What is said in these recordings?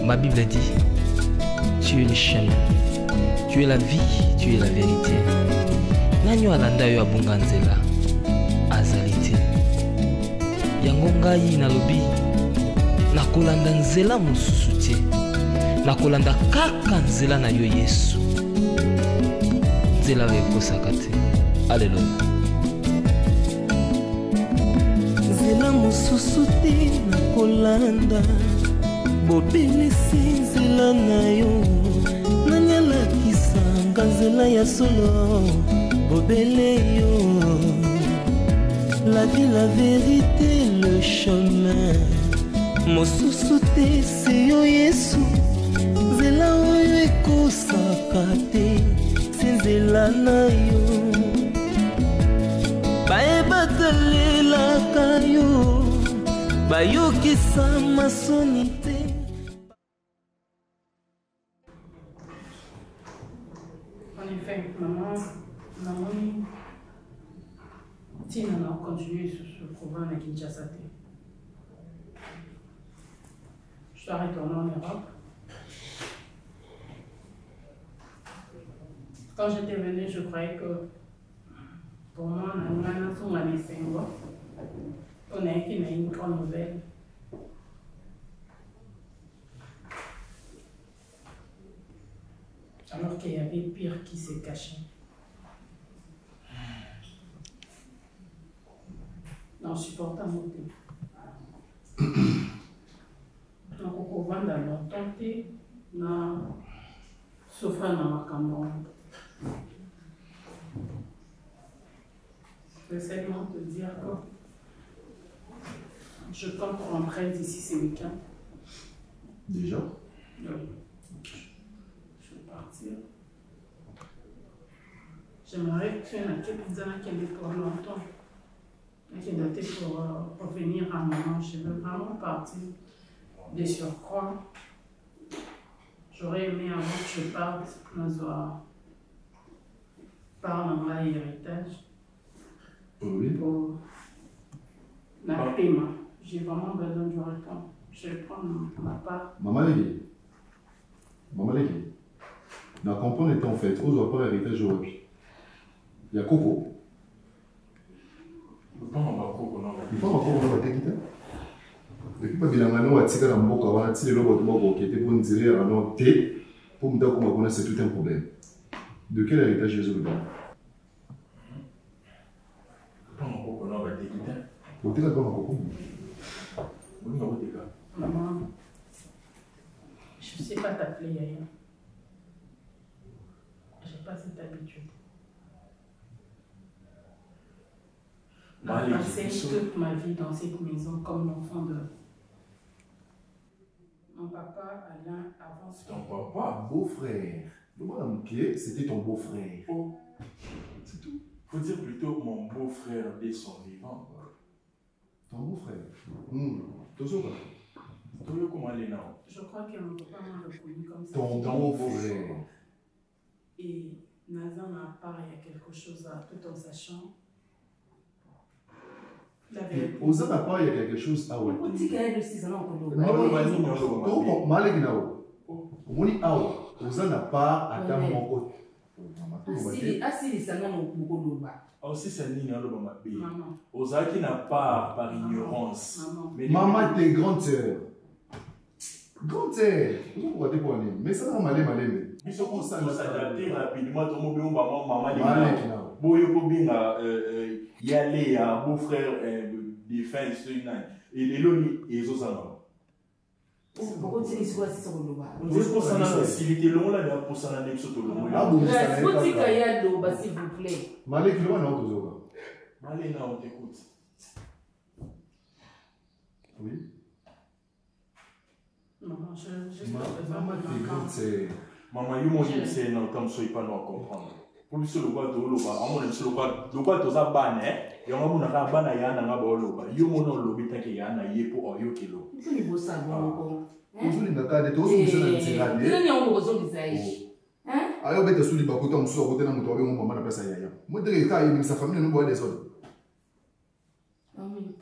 Ma Bible dit, tu es le chemin, tu es la vie, tu es la vérité. Nanyo alanda yo abunga nzela azali te. Yango ngai nalobi nakolanda nzela mosusu te. Nakolanda kaka nzela na yo Yesu. Nzela oyo ekosaka te. Alleluya. Nzela mosusu te nakolanda, bobelisi nzela na yo. Nani alakisanga nzela ya solo, bobele yo. La vie, la vérité, le chemin mosusu te se yo Yesu. Nzela oyo ekosaka te, se nzela na yo. Bayebatalelaka yo, bayokisa masoni te. En effet, maman, Tina a continué sur ce programme à Kinshasa. Je dois retourner en Europe. Quand j'étais venue, je croyais que pour moi, on a une grande nouvelle. Alors qu'il y avait pire qui s'est caché. Non, supportant mon thé. Donc, on va dans longtemps thé, na souffrant dans ma campagne. Je veux seulement te dire que je compte rentrer d'ici ce week-end. Déjà? Oui. Je vais partir. J'aimerais faire une pizza qui est pour longtemps. Qui est datée pour revenir à maman. Je veux vraiment partir de surcroît. J'aurais aimé avant que je parte, par mon héritage. Oui. Pour la paiement. J'ai vraiment besoin du retour. Je vais prendre ma part. Maman Légui. Maman Légui. Dans comprendre étant fait, on doit pas l'héritage aujourd'hui. Il y a Coco. Il faut un Coco, non? Il faut un Coco, on va t'équiter. Depuis pas bilan, on va tirer la mboka, on va tirer le bâtiment qui était pour nous tirer à notre thé. Pour me dire comment on a, c'est tout un problème. De quel héritage Jésus vous donne? Maman, je ne sais pas t'appeler Yaya. Je n'ai pas cette habitude. J'ai passé toute ma vie dans cette maison comme l'enfant de mon papa, Alain, avant ce Ton papa, beau-frère. Le madame Pierre, c'était ton beau-frère. Oh, c'est tout. Faut dire plutôt mon beau-frère dès son vivant. Ton beau-frère. Je crois que mon papa m'a reconnu comme ça. Ton beau-frère. Et Nazan à part, il y a quelque chose à tout en sachant. Aux à part, il y a quelque chose à ouais. On dit qu'il y a de 6 ans encore. Aux à part, à ta maman. Aussi, c'est une maman. Osa qui n'a pas par ignorance. Maman, t'es grande sœur. Grande sœur. Pourquoi t'es pas mais ça va m'aller. Mais ce qu'on s'adapte rapidement, tout le monde maman. Boyo Kobinga, y aller à beau-frère défunt, et les lonis, et les autres. Pourquoi tu dis quoi si ça va pour ça, facilité long là, pour ça, on a des sauts long. Ah, vous dites qu'il y a de l'eau, s'il vous plaît. Malek, le non, toujours. Malek, on t'écoute. Oui. Maman, maman, t'es grande, c'est. Maman, c'est non, comme ça, il pas nous comprendre. Pour lui, c'est le bois de l'eau, on a le bois de la banne, et on a un banne à Yana, on a un loba. You mono lobby, tant qu'il y a un aïe pour Oyokilo. C'est le beau savon. Uzuli nakade to usumsana ntsirade. Nani yango bozongisa hein? Ayo beta suli bakuta muso kote na muto wa mama na pesa yaya. Modere ka yi sa famille no boy des autres. Amen.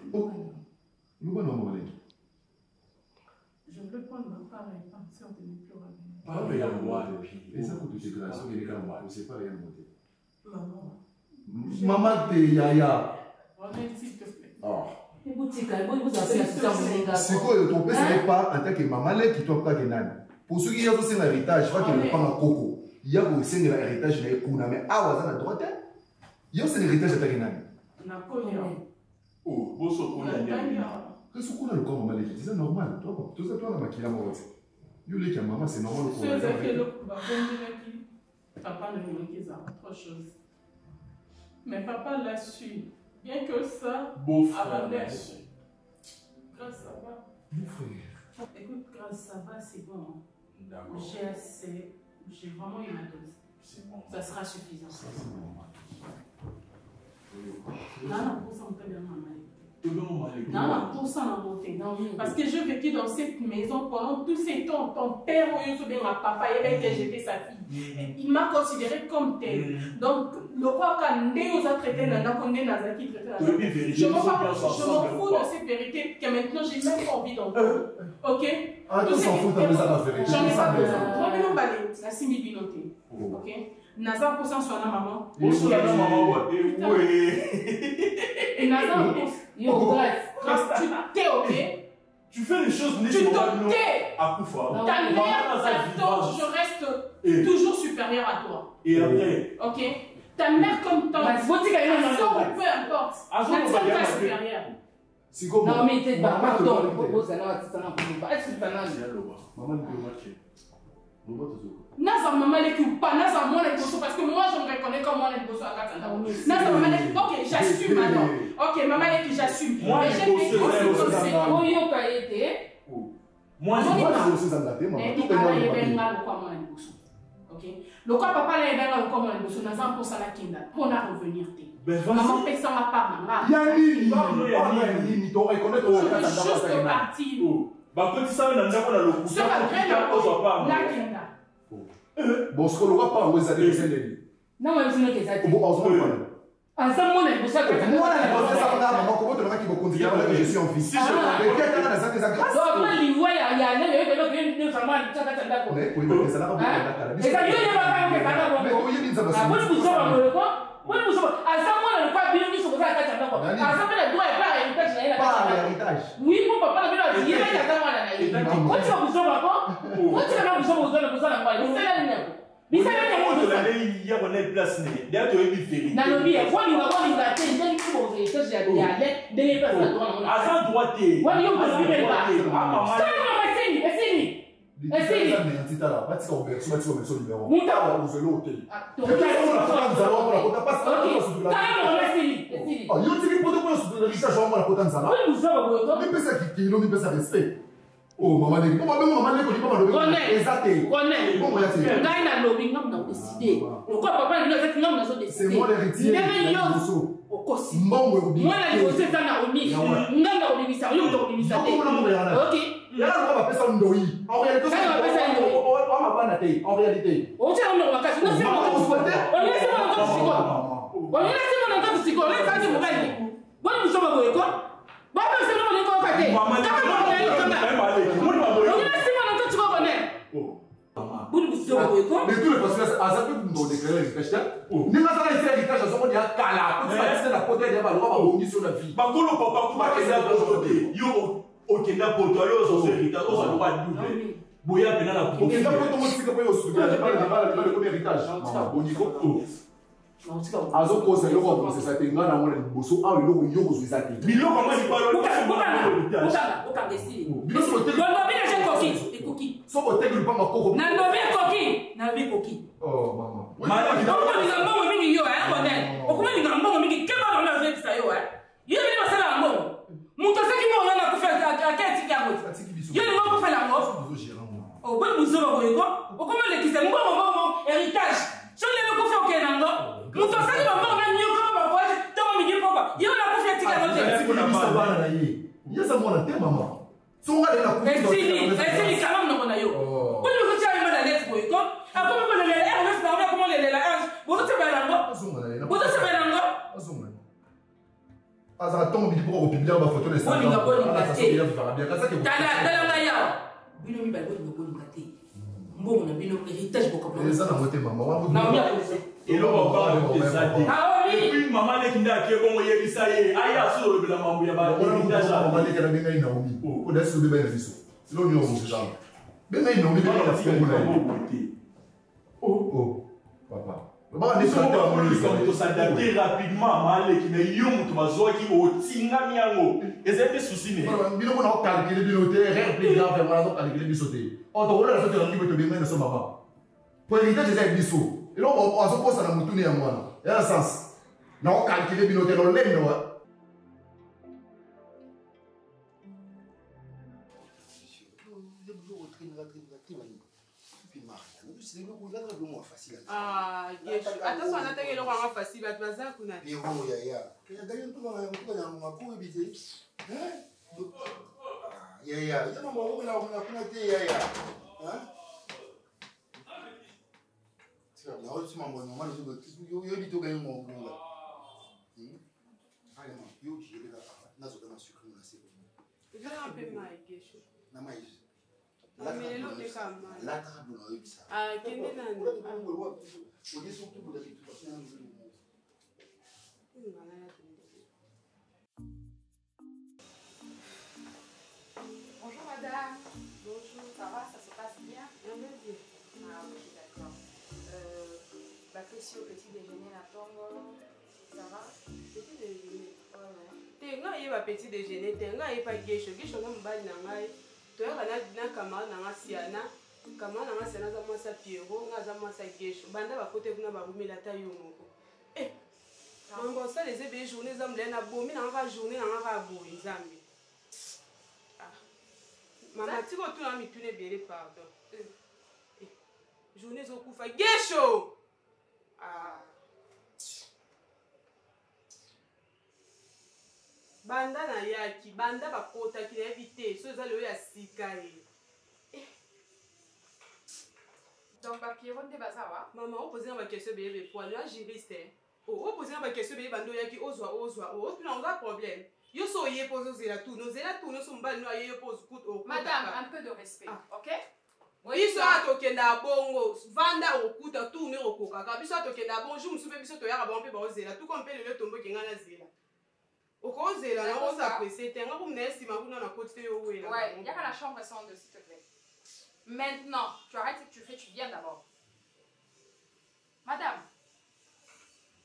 Luba no mama. Je voulais prendre ma part et partir de ne plus revenir. Pas rien moi depuis. Et ça coûte tes grâces, on est calme, on sait pas rien monter. Maman. Maman te yaya. Reviens s'il te plaît. C'est quoi ton père serait pas en tant que maman qui toi pas que nani. Pour ceux qui ont aussi un héritage, pas qu'il ne pas un coco. Il y a aussi un héritage mais kuna mais ah ouais ça la droite. Il y a aussi un héritage en tant que nani. Napoléon. Oh, bosso kuna nani. Qu'est-ce qu'on a le corps maman c'est normal. Toi tout ça toi la maquille moi. Yo les maman c'est normal pour ça que le papa ne voulait qu'ils aient autre chose. Mais papa l'a su. Bien que ça, avant d'être su. Grâce ça va. Mon frère. Écoute, grâce ça va, c'est bon. D'accord. J'ai assez. J'ai vraiment eu ma dose. C'est bon. Ça sera suffisant. Ça c'est bon. Non, pour ça, on peut bien m'en Non, non, pour ça, on beauté. Parce que j'ai vécu dans cette maison pendant tous ces temps. Ton père, ma papa, et que j'étais sa fille. Il m'a considéré comme tel. Donc, le quoi quand nous a traité, je m'en fous de cette vérité que maintenant j'ai même pas envie d'entendre. Ok? Ah, tu s'en fous, t'as besoin de la vérité. J'en ai pas besoin. Moi, je vais aller. La simi binoté. Ok? Nazar pour ça, soit la maman. Pour ça, la maman, oui. Et Nazar pour ça. Tu t'es ok? Tu fais les choses, tu te tais. À coup fort. Ta mère t'attend, je reste toujours supérieur à toi. Et après? Ok? Ta mère comme ton peu importe. La tienne pas supérieure. C'est comme non, mais t'es pas pardon. Est-ce que tu maman ne peut marcher. Naza maman les coups pas Naza moi les bossos parce que moi je me reconnais comme moi les bossos à Katanda. Naza maman les ok j'assume maintenant. Ok maman les qui j'assume. Moi j'ai vécu aussi comme c'est Oyo ka été. Moi je aussi dans la tête moi. Tout est mal et mal quoi moi les bossos. Ok. Le quoi papa les bien comme moi les bossos Naza pour ça la kinda. Pour na revenir té. Maman paye ça ma part là. Yanni, Yanni, tu reconnais ton Katanda. Juste parti. Bah quand ça on a le coup. Ça va très bien. La kinda. Bon, ce qu'on n'aura pas, on va aller les aider. Non, mais je ne sais pas. Bon, en ce moment, ensemble, on est pour ça que moi, la ça, maman, comment tu vas qui va continuer à que je suis en fils. Mais quelqu'un dans ça, ça grâce. Donc, moi, il voit, il y a un autre ça m'a dit ça d'accord. Oui, ça n'a pas beaucoup de et ça, il y a pas de ça. Mais oui, il y a des ah, vous savez le quoi? Vous savez, ensemble, on ne pas bien vu sur ça d'accord. Ensemble, le droit est pas héritage. Pas héritage. Oui, mon papa, il a dit, il y a ça, moi, là. Quand tu vas vous sauver encore, quand tu vas vous sauver pour ça, là, il fait la ligne. Mais ça veut dire il y a une place née. D'ailleurs, tu as une férie. Non, non, bien. Moi, il va voir les gâtés. Il y a une chose, ça, j'ai allé à l'aide. Des places à droite. À sa droite. Ouais, il y a une chose, il va. Ça, non, essaye. Essaye. Tu as là, tu as tu as son numéro. Mon temps. Vous allez ôter. Ok. Essaye. Oh, il y a pour le richage, on va la pote en ça. Oui, nous sommes. Mais ça qui est mais ça respect. Oh, maman, maman, maman, exactement. Bon, moi, c'est un lobby, non, on a décidé. Pourquoi papa, nous avons décidé. C'est moi l'héritier. Moi, la négociation, c'est un omis. Non, on a mis ça. Ok. Là, on va appeler ça un doi. En réalité, on va pas nater. En réalité. On tient en vacances. On laisse mon encore psycho. On laisse mon mobile. Bon, nous sommes à l'école. Bon, c'est mon école côté. Maman, mais tous les postulats, à ça peut nous déclarer l'héritage. Nous avons laissé l'héritage à ce moment-là, Kala. Tu vas la côté de la loi, on dit sur la vie. Par contre, papa, comment est-ce que yo, ok, n'importe quoi, yo, son héritage, on s'en doit doubler. Boya, maintenant, la profite. Ok, d'abord, comment tu sais que vous avez le premier héritage? Boniko. Azo kosa yo ko processa te ngana mwana liboso awo yo yo ko zuisa te biloko mwa ni palo oka desi biso te ndo bina je koki ekoki so ko te lu panga koko na ndo be koki na be koki oh mama mala ndo ni ngambo mingi yo konen okuma ni ngambo mingi kema ndo na vekisa yo yo ni basala ngambo muto seki mo na kufanya akati yango yo ni ngo kufanya ngo oh bon muzo ko yeko okuma le kisa ngo héritage so le ko fa okenango muto seki mambo na nyo ko ba kwa to mi ngi papa yo na kufanya tika no te yesa mwana te mama songa de la esili kama mno na yo bon muzo cha ima na let ko yeko akoma ko le le on va pas comment le la bon te ba nango bon te ba nango azala tombi pour publier ba photo de ça tala ya bino mibale bolinga kolinga te mbongo na bino héritage bokabla eza na mote mama et puis maman leki nda ke bongo yebisa ye aya so lobela mambo ya ba héritage maman leki na benga ina omi ko da so beba na biso silo nyo mo ça benga ina omi benga na fongo na oh papa ba ni so to s'adapter rapidement maman leki na yo mutu mazoki otinga miango ezete souci ne bino ko na calculer bino te réplique grave vraiment na calculer biso te o to wala so te ngi beto benga na so mama pour héritage eza biso et là on se pose na mutuni ya mwana ya sens na o calculer bino te lo lendo wa ah yes attention na tenge lo kwa facile bat baza kuna ni ho ya ya ngayo ntuma na ngakho bite ya ina mama na kuna te ya c'est là aussi maman normal yo bito gagne mon bonga allez moi yo j'ai là nazo dans sucre na c'est je vais un peu mai gesho na mai la melelo te kama la table na yebisa ah kende nani o dit surtout pour la situation Bonjour madame. Bonjour, ça va, ça se passe bien? Bien. Ah oui, d'accord. Patricia au petit déjeuner à Tongo, ça va? petit déjeuner Ouais. tenga ye ba petit déjeuner tenga ye pa gesho ngo mbali na ngai toyaka na kamara na ngasiana kamara na ngasiana za mwasa Pierrot nga za mwasa gesho banda bakote kuna barumela ta yo moko mambo ça les ebe journée za mlena bomi na nga journée na nga bomi nzambe mama tiko tuna mitune bele pardon journée zo kufa gesho banda na yaki banda bakota ki na éviter so za le ya sika Donc Pierrot de bazawa. maman on poser ma question bébé pour aller juriste on poser ma question bébé bando yaki ozwa tu n'as pas problème yo so ye pose zela tout no so mbali no ye pose coûte au Madame, un peu de respect, ok? biso atokenda bongo vanda okuta tout ne okokaka biso atokenda bonjour musupe biso toyaka bango mpe baozela tout comme mpe lelo tombo kenga na zela okozela na oza pressé te nga kumna esima kuna na côté yo wela Ouais, il y a la chambre 102 s'il te plaît. Maintenant, tu arrêtes ce que tu fais, tu viens d'abord. Madame,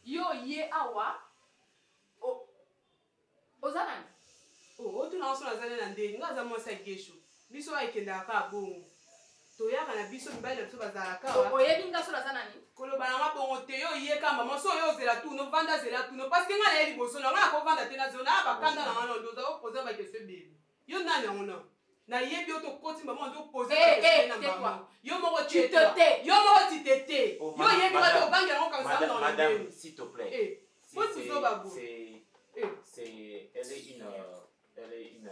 yo ye awa ozanani. tuna oso nazali na ndeni nga aza mwasi ya gesho biso ayekendaka bongo toyaka na biso mibali na biso bazalaka oyebi nga so nazanani koloba nanga bongo te yo ye kamba moso oyo ozela tuno vanda zela tuno parce que nga na ye liboso na nga akovanda te na zelo na bakanda na nga na ndo oza kopoza bakese ebele yo nani yango na nayebi yo tokoti mama ndo poser na mbango yo moko tu te tais yo moko tu te tais yo yebi nga tobangela ngo kanisa na Madame, s'il te plaît. Elle est une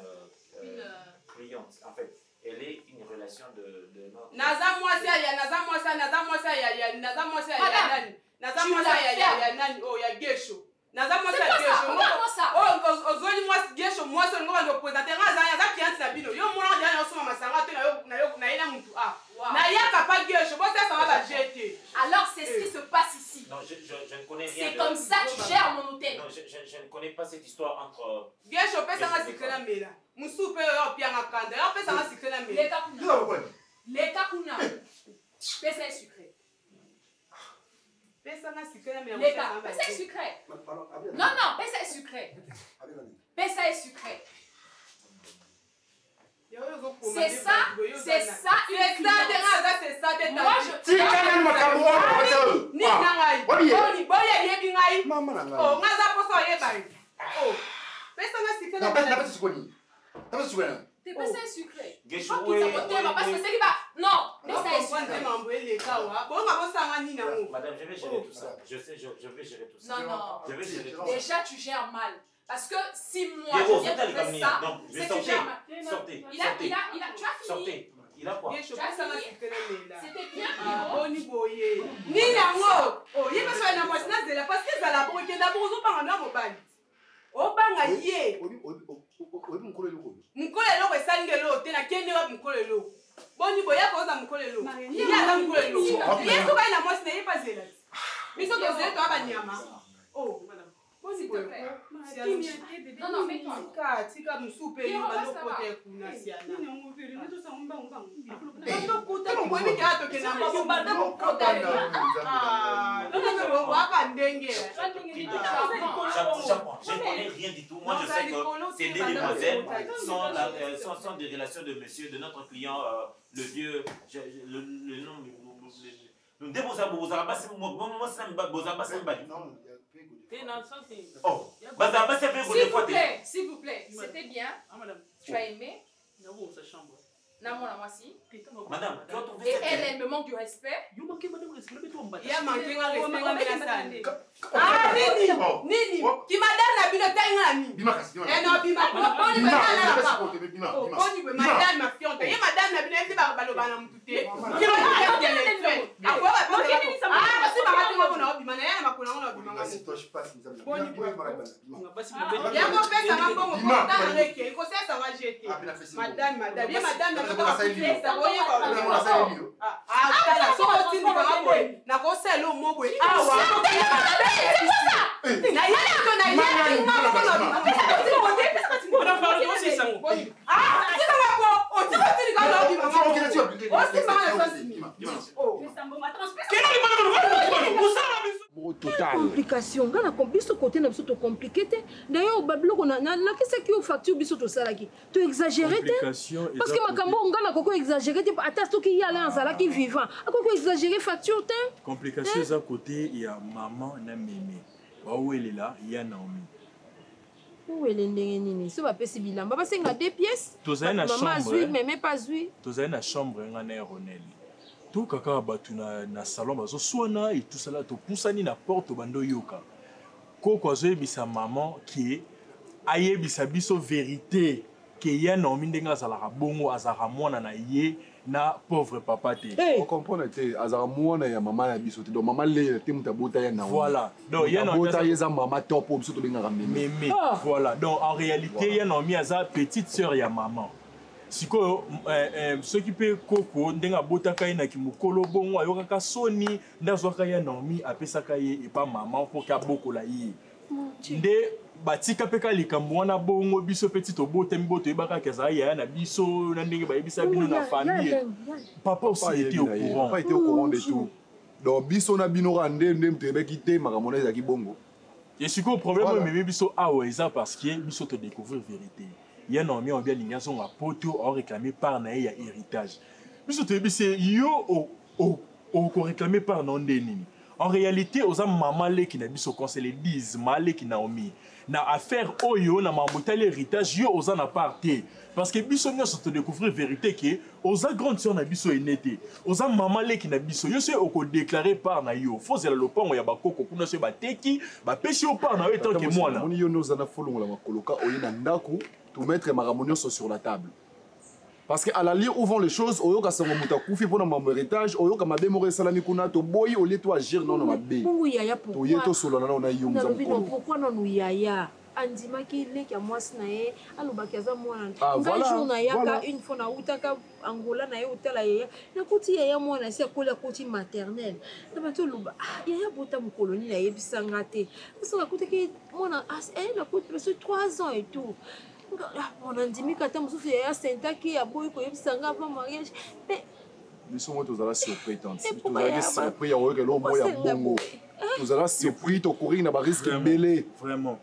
cliente. En fait, elle est une relation de notre. Naza mwasi ya gesho. Naza mwasi ya gesho. Ozoli mwasi gesho mwasi ngo ndo présenter ngaza cliente na bino. Yo mona dia na osoma masanga te na yena mutu na yaka pas gesho, bo ça va la jeter. Alors c'est ce qui se passe ici. Non, je ne connais rien. C'est comme ça que tu gères mon hôtel. Non, je ne connais pas cette histoire entre. Gesho pesa nga sikela mela. Musupe yo pianga kanda. Yo pesa nga sikela mela. L'état kuna. Pesa est sucré. Pesa nga sikela mela. L'état, pesa est sucré. Non, pesa est sucré. Pesa est sucré. C'est ça une cliente. Moi je T'es pesa est sucré. Je crois qu'il s'abote parce que c'est qui va. Non, pesa est sucré. Madame, je vais gérer tout ça. Je sais, je vais gérer tout ça. Non. Je vais gérer tout ça. Déjà, tu gères mal. Parce que si moi je viens de faire ça, c'est que tu gères mal. Sortez. Tu as fini. Sortez. Il a quoi? C'était bien. Boni boya koza mukolelo. Ya la mukolelo. Ya ko ba na moi ce n'est pas zela. Biso to zela to abanyama. Oh, madame. S'il te plaît. Non, non, mais toi. Tika msupe yo balo pote kuna siana. Ndo kuta mo bobi ka to ke na mbo banda mo kota. Non, waka ndenge. Je ne connais rien du tout. Moi, je sais que ces deux demoiselles sont des relations de monsieur, de notre client, le vieux, le nom, nous déposons s'il vous plaît, c'était bien. Tu as aimé. Madame, et elle me manque du respect. Il y a manqué un respect. Ah, Nini, qui m'a donné la bille de Taïnami. Eh non, Bima, madame ma fiante. Et madame la bille de Barbalobana Mouté. Qui m'a donné la complication ngana biso côté na biso to compliqué te d'ailleurs babiloko na kisa ki facture biso to salaki to exagérer te parce que makambo ngana koko exagérer te ata soki y aller en sala ki vivant akoko exagérer facture te complication za côté ya maman na mémé bawelela ya Naomi wele ndenge nini so bapesi bilamba basenga 2 pièces tozali na chambre maman zui mémé pas zui tozali na chambre ngana ya Ronel tout kaka batu na salon bazo swana et tout cela to poussani na porte bando yoka koko azoyebisa maman qui ayebisa biso vérité que ya Naomi ndenga azalaka bongo azalaka mwana na ye na pauvre papa te on comprend te azalaka mwana ya mama na biso te donc mama le te muta bota ya Naomi voilà donc ya Naomi bota yeza mama top biso to bengaka mémé voilà donc en réalité ya Naomi aza petite sœur ya maman siko ceux qui peut koko ndenga botaka ina ki mukolo bongo ayokaka soni ndazwaka ya Naomi apesaka ye et pas maman pour ka bokola ye nde batika peka likambo wana bongo biso petite obote mboto ebaka kaza ya na biso na ndenge bayebisa bino na famille papa aussi était au courant papa était au courant de tout donc biso na bino rande ndem tebeki te makamona ezaki bongo et siko problème mais biso awa eza parce que biso te découvrir vérité. Il y a un homme qui a dit que réclamé par un héritage. Mais réclamé par non. En réalité, aux maman qui n'a pas conseil les 10 malé qui n'a omis. Na affaire oyo na mambuta l'héritage yo aux en aparté. Parce que biso nous se découvrir vérité que aux grande sœur na biso enete. Aux maman qui n'a biso yo c'est au déclaré par na yo. Faut zela le pont ya bakoko kuna se bateki ba pesi au par na yo tant que moi là. On yo nous en a folongo la makoloka oyina ndako to mettre maramonio sur la table. Parce que à la lieu où vont les choses, oyo ka sango muta kufi pour mon héritage, oyo ka mabe mo salami kuna to boy au lieu to agir non mabe. To yeto solo na na yo mzamu. Pourquoi non yaya? Andima ki leki ya mwasi na ye alobaki aza mwana ngai jour na yaka une fois na utaka Angola na ye utala yaya nakuti yaya mwana si akola koti maternelle na bato loba yaya bota mukoloni na yebisa nga te parce que akutaki mwana nakuti parce 3 ans et tout on andimi kata mosusu yaya sentaki aboyi koyebisa nga avant mariage mais biso mo tozala surpris tant tozala surpris ya oyo lo moya bongo tozala surpris to courir na ba risque belé vraiment.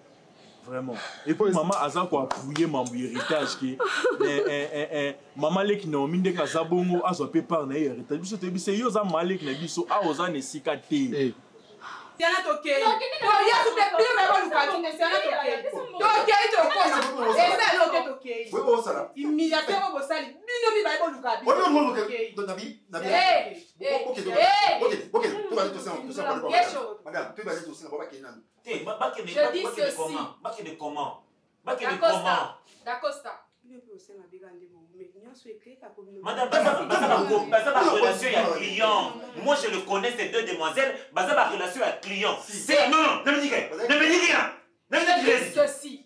Vraiment. Et puis maman a ça quoi appuyer mon héritage qui maman les qui n'ont mis des casabongo a ça peut pas na héritage biso te biso yo za malek na biso a oza ne sikate Siana toke. Oh ya tu te bien mais bon ka tu siana toke. Toke to ko. Et ça lo ke toke. Oui bon ça là. Immédiatement bo sali. Bino mi ba bon ka. Oui bon ok. Donc Nabi. OK. Tu vas tout ça pas. Madame, tu vas tout ça pas kenan. Je dis ceci. D'Acosta. Madame, basa ba relation ya client. Moi je le connais ces deux demoiselles, basa ba relation ya client. C'est non, ne me dis rien. Je dis ceci.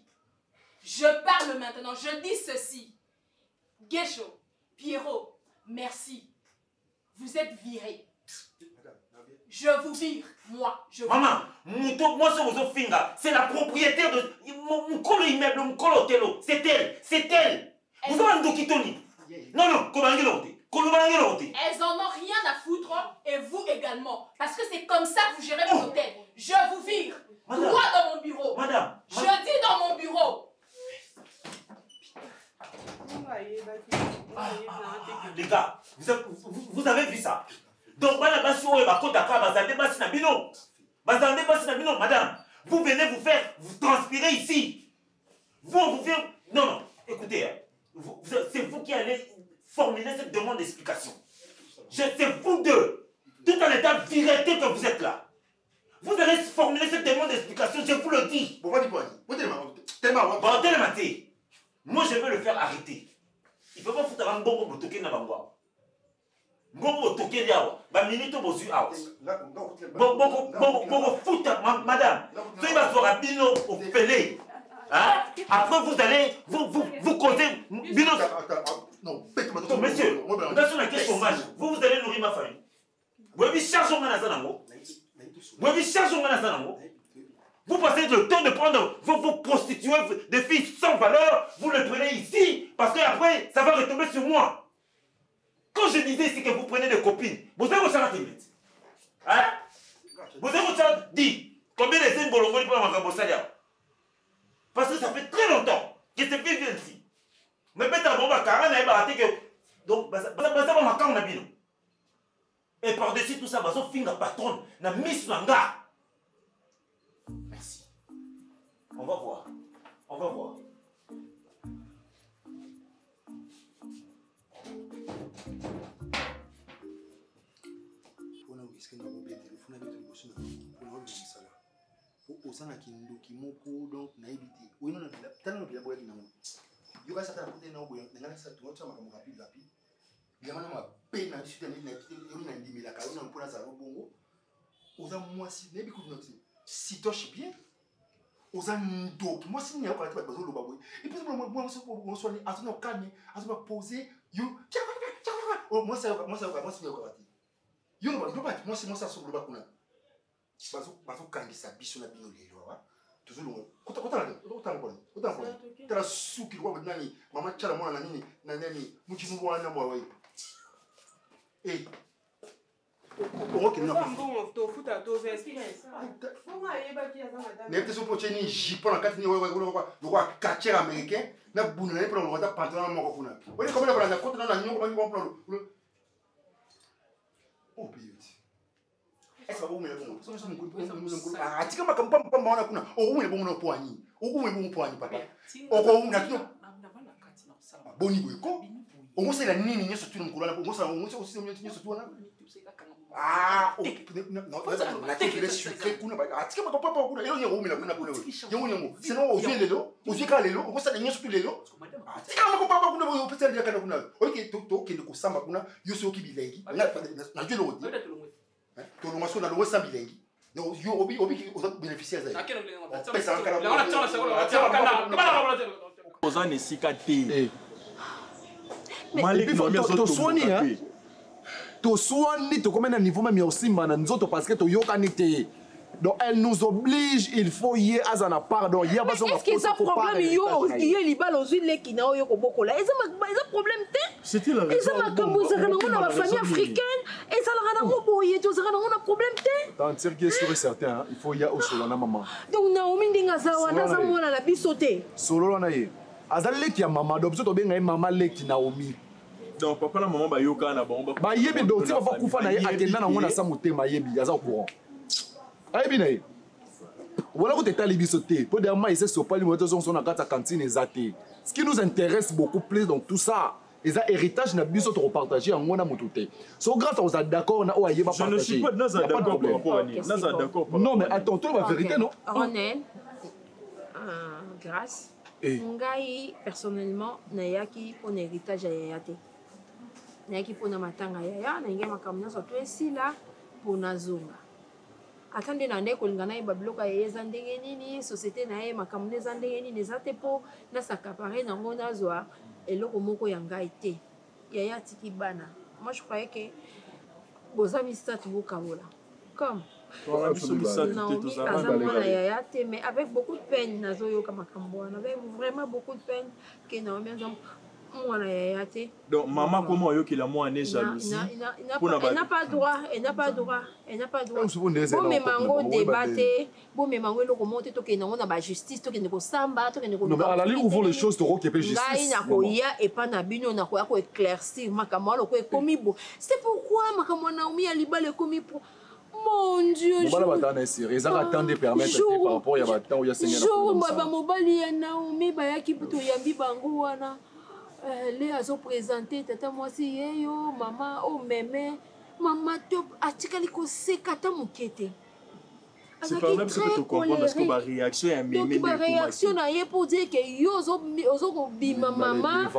Je parle maintenant, je dis ceci. Guécho, Pierrot, Merci. Vous êtes viré. Je vous vire, moi. Je vous Maman, moi, c'est la propriétaire de mon colo immeuble, mon colo hôtel. C'est elle, c'est elle. Vous avez un dokitoni. Non, comment elles en ont rien à foutre et vous également. Parce que c'est comme ça que vous gérez mon hôtel. Je vous vire. Madame. Droit dans mon bureau. Madame. Je dis dans mon bureau. Les gars, vous avez vu ça? Donc, madame, vous venez vous transpirer ici. Vous faites... Non, écoutez, hein, c'est vous qui allez formuler cette demande d'explication. C'est vous deux, tout en étant vérité que vous êtes là. Vous allez formuler cette demande d'explication, je vous le dis. Moi, je veux le faire arrêter. Il ne faut pas foutre un bon pour toquer dans la voie. Bon, toquer là, bah minute au bosu out. Bon, foutre, madame. Tu vas voir un bino au pelé. Hein? Après, vous allez vous causer. Bino. Non, monsieur, dans la question chômage, vous allez nourrir ma famille. Vous avez chargé au manazanango. Vous passez le temps de prendre vos prostituées, des filles sans valeur, vous les prenez ici, parce qu'après, ça va retomber sur moi. Quand je disais ici que vous prenez des copines, vous avez vos charlatans. Hein? Vous avez vos charlatans dit combien de scènes bolongoli pour ma cabosalia? Parce que ça fait très longtemps que ces filles viennent ici. Mais peut-être bon, ma carane a baraté que. Donc, ça va ma carane na bino. Et par-dessus tout ça, bazo fin la patronne, na Miss Langa. Merci. On va voir. osanaki ndoki moko donc nayebi te oyino na tala na bila boyaki nango yoka sata na kote na oboya ngana sa tu ngotsa makambo rapide yamana mabe na site na ndimelaka ona mpona za bongo oza mwasi nayebi kutu na si toche bien oza ndoki mwasi ni yakola te bazo loba boye et puis moi so ni atuna calme atuna poser yo moi ça ni yakola te yo no ba moi ça so loba kuna bazo kangisa biso na bino lelo wa tozolongo kota tala suki kwa nani mama chala mwana na nani muchimu wana mwa wewe ok non to futa to vesti ne te so pocheni jipo na kati ni wewe kwa catcher américain na bunana pour le rota pantalon moko kuna wale comme na kota na nyongo bangi bon plan oh payot est-ce que vous me répondez ça me coule ah tika makampa maona kuna okumwe bongo no poani okumwe bongo poani papa oko na tino boni boyko ongosa la nini nyeso tu mukulu na ongosa aussi nyeso tu na ah na kile sucré kuna ba tika makampa kuna yo nyewo mina kuna yo nyewo sinon ozie lelo ozie ka lelo ongosa la nyeso tu lelo tika makampa kuna bo pesa dia kana kuna ok to kende ko samba kuna yo so ki bilengi na jelo odi to lo maso na lo sa bilengi no yo obi ki oza bénéficiaire za pesa kana oza ne sikate Malik to soigner to comme un niveau même aussi man nzoto parce que to yokani te donc elle nous oblige il faut y azana pardon y a pas est-ce que ça problème yo libal aux huiles qui na yo koboko là ils ont problème te c'était la raison ils ont makambo za na ma famille africaine et ça la na boye to za na problème te dans tiré sur certain il faut y a au solo na maman donc Naomi ndinga za wana za mona la bisote solo na ye azali ki ya maman donc to benga maman leki Naomi donc papa na maman ba yoka na bon ba yebi donc ti ba kufa na ye akenda na ngona sa motema yebi aza au courant ayebi na ye voilà que tu es biso te pour dire moi ici sur pas lui son na kata cantine ezate ce qui nous intéresse beaucoup plus dans tout ça et ça héritage na biso to partager en ngona motuté so grâce aux d'accord na oye ba partager je ne suis pas d'accord par rapport à ni naza d'accord non mais attends toi la vérité non Ronel grâce ngai personnellement nayaki pour héritage ya yate nayaki pour na matanga ya na ngai makamnya so to esila pour nazonga atande na ndeko lingana ye babiloka eza ndenge nini société na ye makambo eza ndenge nini eza te mpo nasakapare nango nazwa eloko moko ya ngai te yaya atiki bana moi je croyais que boza misatu bokabola comme Naomi aza mwana yaya te, mais avec beaucoup de peine nazoyoka makambo wana, avec vraiment beaucoup de peine que Naomi aza mwana yaya te. Donc maman comment oyokela mwana jalousie? Elle n'a pas droit, elle n'a pas droit, elle n'a pas droit. Bon mais mango débatté, bon mais mango le remonter to que na on a ba justice to que ne ko samba to que ne ko. Non mais à la ligne ouvrons les choses to qui peut justice. Ngai na ko ya et pas na bino na ko éclaircir makambo lo ko komi bo. C'est pourquoi makambo Naomi a libale komi pour mon Dieu, je par rapport à Yabatan ou Yassenia. Baba Mobali et Naomi Bayaki Puto Yambi Bangoana. Les a présenté, tata moi si yo, maman, oh mémé, maman top, atikaliko sekata mukete. C'est pas même ce que tu comprends parce que ma réaction est mémé. Donc ma réaction a eu pour dire que yo ozo bima maman,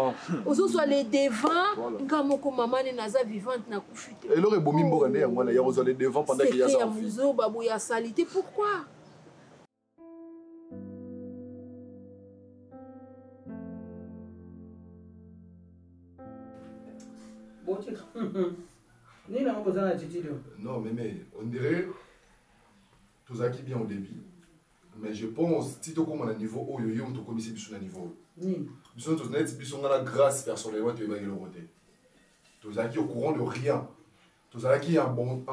ozo soit les devant, ngamoko maman ne naza vivante na kufite. Et l'aurait bomi mbogane ya ngwana ya ozo les devant pendant qu'il y a ça. C'est muzo babu ya salité, pourquoi? Non, mais on dirait tout acquis bien au début. Mais je pense si tu comme à niveau haut, tu as commis sur le niveau. Tu as la grâce personnellement, tu es le côté. Tu as acquis au courant de rien. Tu as acquis un bon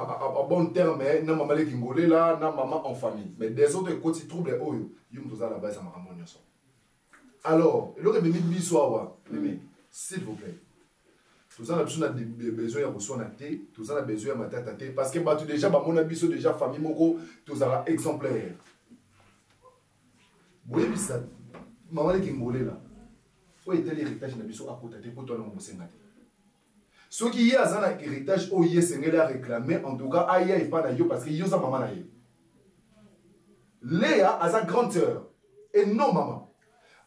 terme, na maman qui ngolé là, na maman en famille. Mais des autres côtés troubles haut, tu as la base à ma maman. Alors, il aurait mis bisoa, s'il vous plaît. Tous en a besoin de besoin de ressources naté, tous en a besoin de matataté parce que tu déjà bah mon abisso déjà famille moko, tous en a exemplaire. Boye bisa maman les kingolé là. Faut était l'héritage na biso à côté pour toi na mosengate. Ce qui y a un héritage au yé sengela réclamer en tout cas aya et pas na yo parce que yo sa maman na yo. Léa a sa grande sœur et non maman.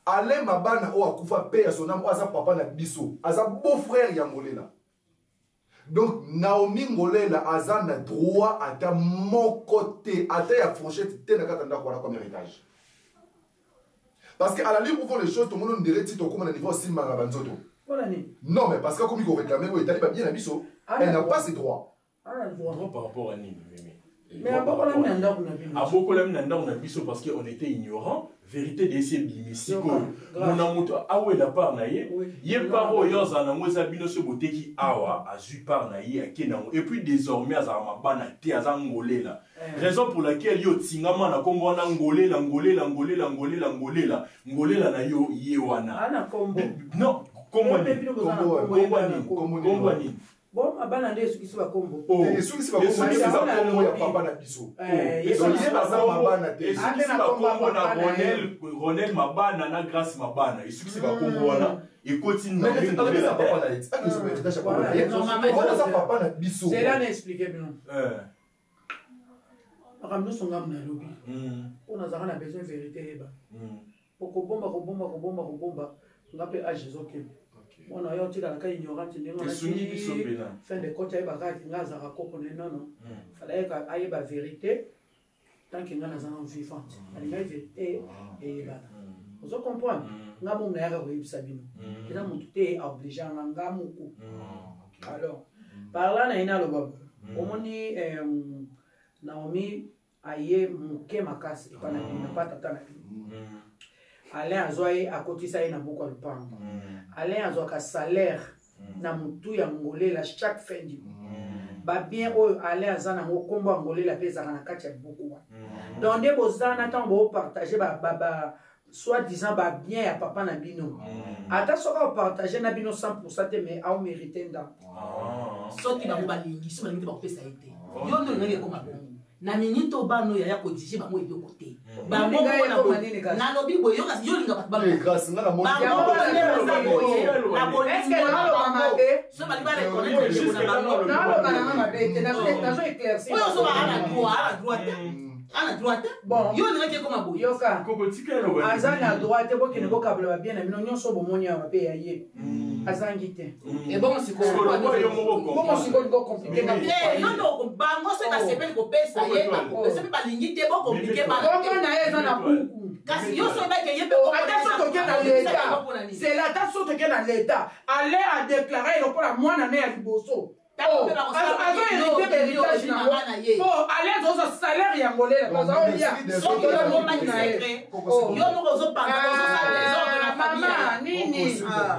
Alain Mabana o akufa père son âme aza papa na biso aza beau-frère ya Ngolela. Donc Naomi Ngolela aza na droit à ta mon côté à ta ya fourchette te na katanda kwa comme héritage. Parce que à la ligne où font les choses tout le monde dirait tito comme na niveau simba na banzoto. Non mais parce que comme il faut réclamer o etali ba bien na biso, elle n'a pas ses droits. Droit par rapport à Nini. Mais à beaucoup de gens parce qu'on était ignorants. Vérité de ces bimisiko. Mon amour, ah ouais la part naïe. Yé paro yoz anamo zabino se beauté qui awa azu par naïe à kenamo. Et puis désormais azama bana te azangolé là. Raison pour laquelle yo tingama na kombo na ngolé la ngolé la ngolé la ngolé la ngolé la ngolé la na yo yewana. Ana kombo. Non, kombo ni. Bon, abana nde suki siba kombo. Et suki siba kombo ya papa na biso. Et suki baza mabana te. Et suki siba kombo na Ronel mabana na Grâce mabana. Et suki siba kombo wana. Et continue. Mais c'est pas papa na it. Ah, c'est déjà papa na it. On a papa na biso. C'est là n'expliquer bien. Ramno songa na lobi. On a zara besoin de vérité ba. Poko bomba. Ngape a Jésus ke. On a eu un peu ignorant, fin de compte, il y a la vérité tant qu'il y a un vivant. Il y a la vérité et vous comprenez? Il y a un peu obligé. Alors, par là, il y a un Naomi a eu un makasi, pas tata. Alain a zoé à côté ça il n'a beaucoup de pain. Alain a zoé un salaire na mutu ya Ngolela chaque fin du mois. Ba bien o Alain a zana mo kombo Ngolela pesa na kati ya beaucoup. Donc des bozana tant bo partager ba soit disant ba bien ya papa na bino. Ata soka partager na bino 100% te mais a mérité nda. Soki ba ba lingi so ba lingi ba pesa été. Yo ndo ngeke koma na minito bano ya kodige bango ebe côté ba mo na lobi boyo kasi yo linga ba grâce na mo na bo est-ce que na lo mama te so ba libale connaître le na ba na mama te na so éclaircir oyo so ba na droit ana droite bon yo ndenge ke koma boye yoka aza na droite bokende bokabula babien na bino nyonso bomoni awa mpe ya ye azangi te ebongo sikoyo sikoyo komplike nono bango so basepeli kopesa ye bakope balingi te bokomplike bongo na ye eza na buku kasi yo so ebake ye ata so toke na leta sela ata so toke na leta ale adeklare lokola mwana ne ya liboso azohérité bhéritage nango po alaise oza salaire ya ngolela bazaolia mama nini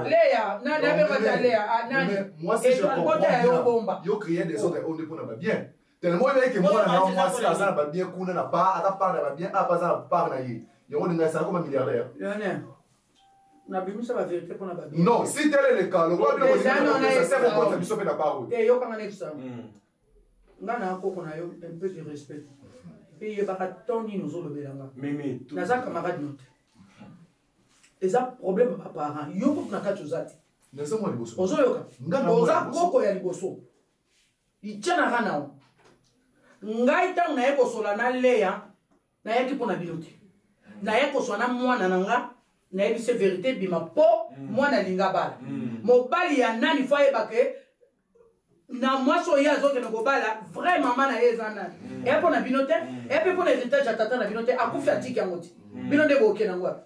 leya nani abengata leya nani ekota ya yo bomba yo créer des autres on mpona babien tellement oyebeke mwana na mwasi aza na babien kuna na ata part na babien apa aza na part na ye yango ndinga esala koma milliardaire nabimisa bavérité mpona babien non si tel est le cas lokola biso mpe na part te yokanga na examen nga na koko na yo un peu de respect mpe yebaka to nini ozolobelanga naza camarade no te eza problème baparent yo kutu na kati oza te ozoyoka oza koko ya liboso itianaka nao ngai ntango naye kosola na leya nayaki mpo na bino te naye kosola na mwana na nga nayebise vérité bima mpo mwana alinga bala mobali ya nani fo ayebake na mwasi oyo azokende kobala vrai mama na ye eza nani eya mpo na bino te epe mpo na héritage ya tata na bino te akufi atiki yango te bino nde boke nango wapi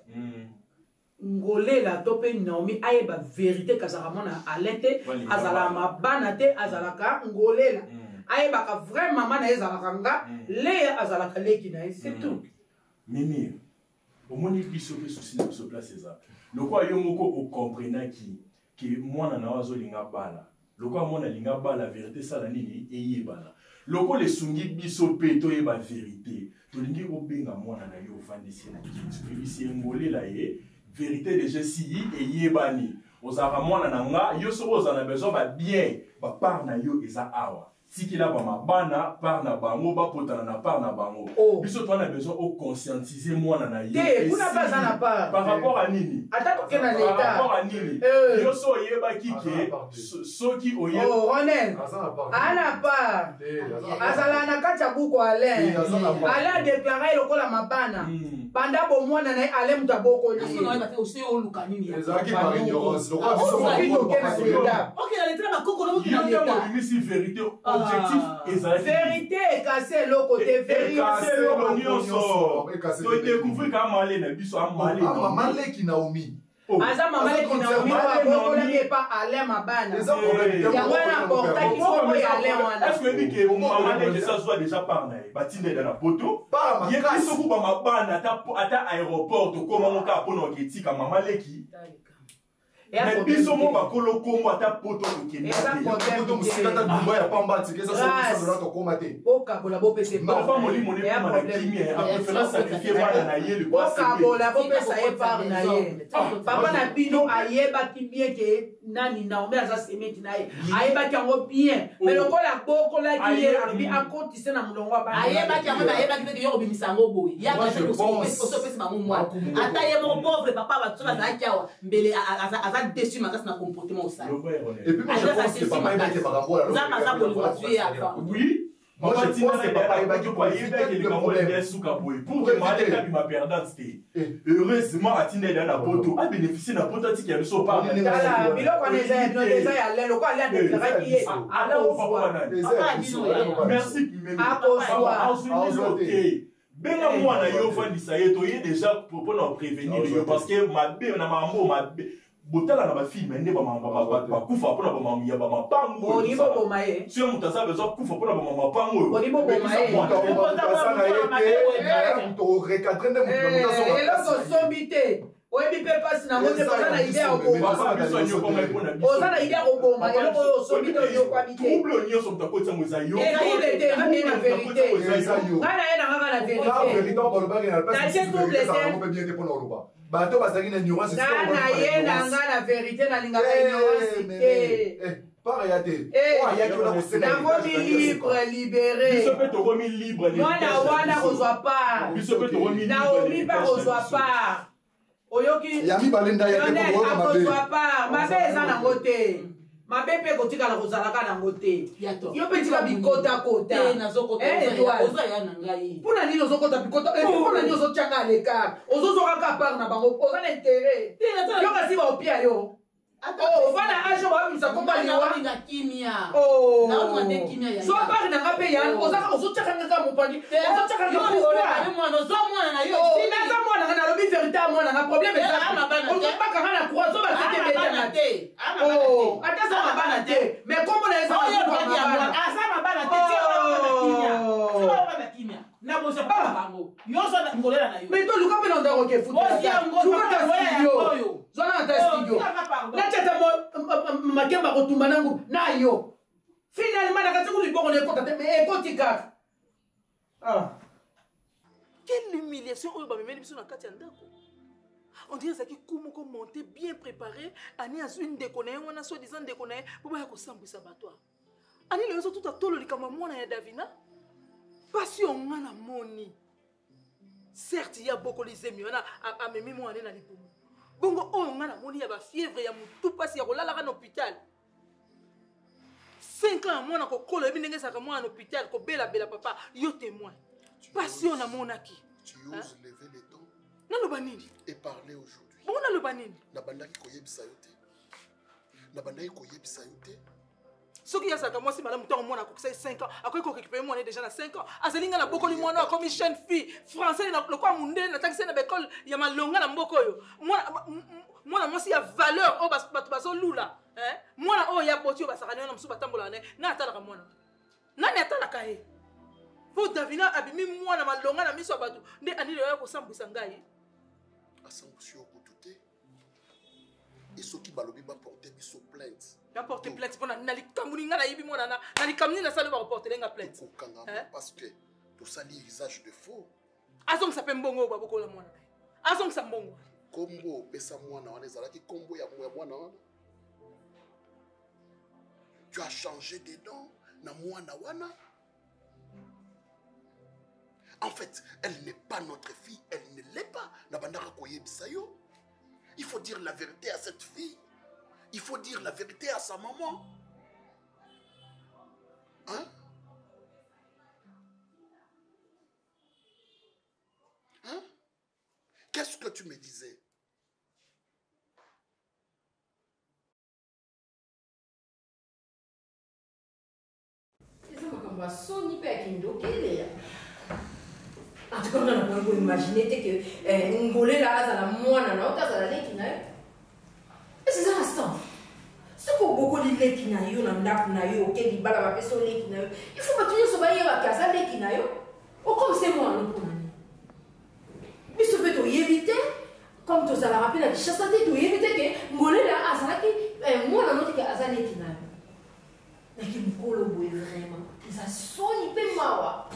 ngolela to mpe naomi ayeba vérité kazalaka mwana ale te azalaka mabana te azalaka ngolela ayebaka vrai mama na ye ezalaka nga leya azalaka leki na ye c'est tout mimi omoni biso mpe susi na biso place eza lokola yo moko okomprenaki ke mwana na yo azolinga bala lokola mwana alinga bala vérité sala nini eyebana lokola esungi biso mpe toyeba vérité tolingi kobenga mwana na yo ofandisi na kiti bisi engolela ye vérité déjà si eyebani ozalaka mwana na nga yo soko ozala na besoin babien bapart na yo eza awa tikila bamabana par na bango bapotana na part na bango biso toana besoin oconscientiser mwana na ye par rapport à nini par rapport à nini yo so oyebaki ke soki Ronel ana part azala na kati ya buku ale adeklare lokola mabana banda bomwana na ye ale mutu abokoli obimisi vérité objectif vérité ekase eloko te todécouvrir ka male na biso amaleki naomi aza mamaleki naomi oabokolaki epa ale mabana yango wana portaki soko ya ale wana est-ce que ebike mamaleki ezazwa déjà par na ye batindela na poto yebi soko bamabana ata aéroport tokoma moka mpona oketika mamaleki mais biso mo bakolo kombo ata poto okabola bopesa bopesa ye part na ye papa na bino ayebaki bien ke nani naomi aza semeti na ye ayebaki yango bien mais lokola bokolaki ye abi akotise na molongo ayebaki yango ayebaki peke yo kobimisa yango boye yaosopesi bango mwana ata ye moko pauvre papa bato bazalaki awa mbele aza déçu makasi na comportement osala et puis moi je pense que papa yebaki makambo oui moi je pense que papa yebaki pour que maleka bima perdante te heureusement atindela na poto a bénéficier na poto atiki ya biso pa biloko eza ya lelo ko ale adeklaraki ye merci benga mwana yo ofandisa ye toye déjà mpona prévenir yo parce que mabe na mambo mabe botala na bafilme nde bakufa mpona bamamiya bamapango soki moto aza besoin kufa mpona bamamapango eloko sombi te oyebi mpe mpasi nango te oza na ide ya oza na ide ya koboma eloko oyo osombi te oyokwami te trouble nyonso moto akotiango eza yo trouble te ngai na vérité ngai na ye na ngaka na vérité bato bazalaki na ignorance na ye na nga na vérité nalingaka ignorance te nakomi libre libéré mwana wana kozwa part naomi mpe kozwa part oyoki akozwa part mabe eza nango te mabe mpe kotikala kozalaka nango te yo mpe tika bikotakota mpona nini ozokota bikota mpona nini ozotyanga alekar ozozwakaka part na bango oza na intere yo kasi baopia yo ovana age baabimisa kombaliwa so part nanga mpe yan ozotyakangaka mopani ozotyakanga pourquoinaza mwananga nalobi verité ya mwananga problème ezabakanga na courant so basete betana te ata za mabana te mais kombo na eza mabana mais toluka mpe na ndako ke futuyo zwana ata studio natyata makemba kotumba nangu nayo finalement nakati kulibongo na ekota te mais ekoti kaka quelle humiliation oyo bamemeli biso na kati ya ndako on dirait ezalaki ku moko monté bien préparé ani azwi ndeko na ye wana soi-disant ndeko na ye mpo baya kosambwisa bato ani lelo ezotuta tolo likambo ya mwana ya davina pasi yo nga na moni certes ya bokoli zemi wana amemi mwana na libumu bongo oyo nga na moni ya bafievre ya motu pasi ya kolalaka na hôpital 5 ans ya mwana kokola yebi ndenge ezalaka mwana na hôpital kobelabela papa yo témoin pasi yo namonaki naloba nini et parler aujourd'hui bongo naloba nini nabandaki koyebisa yo te nabandaki koyebisa yo te soki yazalaka mwasi malamu ntango mwana akokisa 5 ans akoki korécupere mwana déjà na 5 ans azali nga na bokoli mwana akomi jeune fille français lokwa mundele natakisi na baekole ya malonga na mboka oyo mwana mwasi ya valeur oyo bato bazolula mwana oyo ya boti oyo basakani oyo na mosusu batambolaka naye na atalaka mwana nani atalaka ye po davina abimi mwana malonga na miso ya bato nde anili oyo kosambwisa ngai asambwisi yo kutu te esoki balobi baporte biso plainte baporte plainte mpona nalikamuli nga nayibi mwana nalikamuli nasali bakoportele nga plainte kokangama parce que tosali usage de faux azongisa mpe mbongo oyo babokola mwana azongisa mbongo kombo opesa mwana wana ezalaki kombo ya mwana wana tu as changé des dents na mwana wana. En fait, elle n'est pas notre fille, elle ne l'est pas. Il faut dire la vérité à cette fille. Il faut dire la vérité à sa maman. Hein? Hein? Qu'est-ce que tu me disais? En tout cas, on a imaginé que Ngolé là, ça la moine, ça la leki na. C'est ça l'instant. Ce que beaucoup de leki na yo, na yo, ok, di bala va peso leki na yo. Il faut pas toujours se bailler avec ça leki na yo. Oh comme c'est moi nous pour nani. Mais ce peut éviter, comme tout ça la rappelle la chasse à tête, éviter que Ngolé là, ça la qui, moi na note que ça leki na yo. Mais qui me colle au bout vraiment. Ça sonne hyper mawa.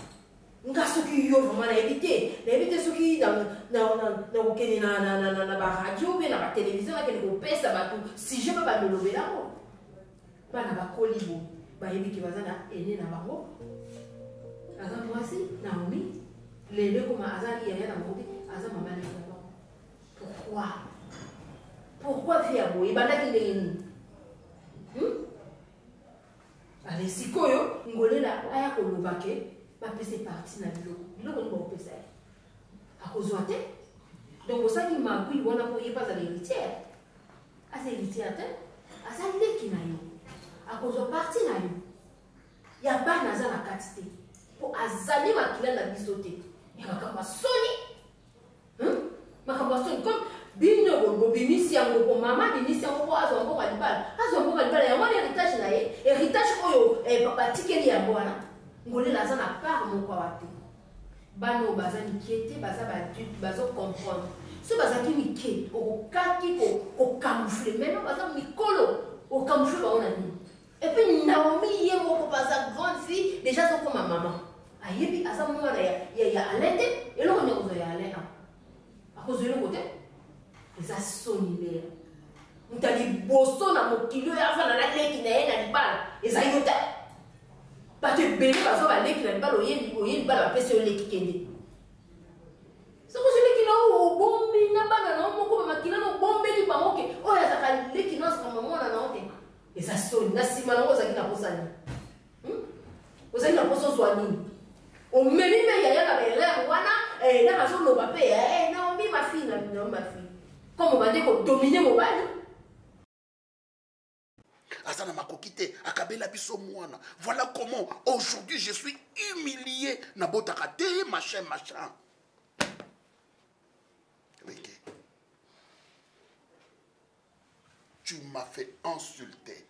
Nga soki yo vraiment na éviter soki na kokende na baradio mpe na batelevizio nakende kopesa bato sujet mpe balolobela ngo bana bakoli bo bayebi ke baza na ene na bango aza mwasi Naomi lelo koma azali yaya na bango te aza mama na bango. Pourquoi fia boye ebandaki ndenge nini ale sikoyo Ngolela aya koloba ke bapese parti na biloko ni bapesa ye akozwa te donc osali magui wana po ye pas à l'héritière asa héritière te asa leki na yo akozwa parti na yo ya bana aza na kati te po azali makila na biso te ya makambo asoni comme bino bobimisi yango po mama bimisi yango po azwa mboka libala yango wana héritage na ye héritage oyo batikeli yango wana Ngolela aza na part moko awa te bano baza mike te baza badulte bazocomprendre so bazalaki mike okokaki kocamoufle maintenant baza mikolo ocamoufle bango na nini epuis Naomi ye moko baza grande fille déjà azokoma mama ayebi aza mwana ya Alain te eloko nde akozwa ya Alain akozwa eloko te eza soni lera moto aliboso na mokili oyo afana na leki na ye na libala eza yo te bato ebele bazo baleki na libala oye libala bapesi yo leki kende soki leki na obombi na bana na moko bamakila na obombeli bango ke oyo azaka leki na asaka mwana na ote Et ça sonne. Na si malongo ozaki na posa ni. Ozaki na posa ozwa nini? Omemi me yaya na berere wana na azoloba pe Naomi ma fille Naomi ma fille. Comme on va dire qu'on domine mobile. Azana makokite akabela biso mwana. Voilà comment aujourd'hui je suis humilié na botakate machin. Weke. Tu m'as fait insulter.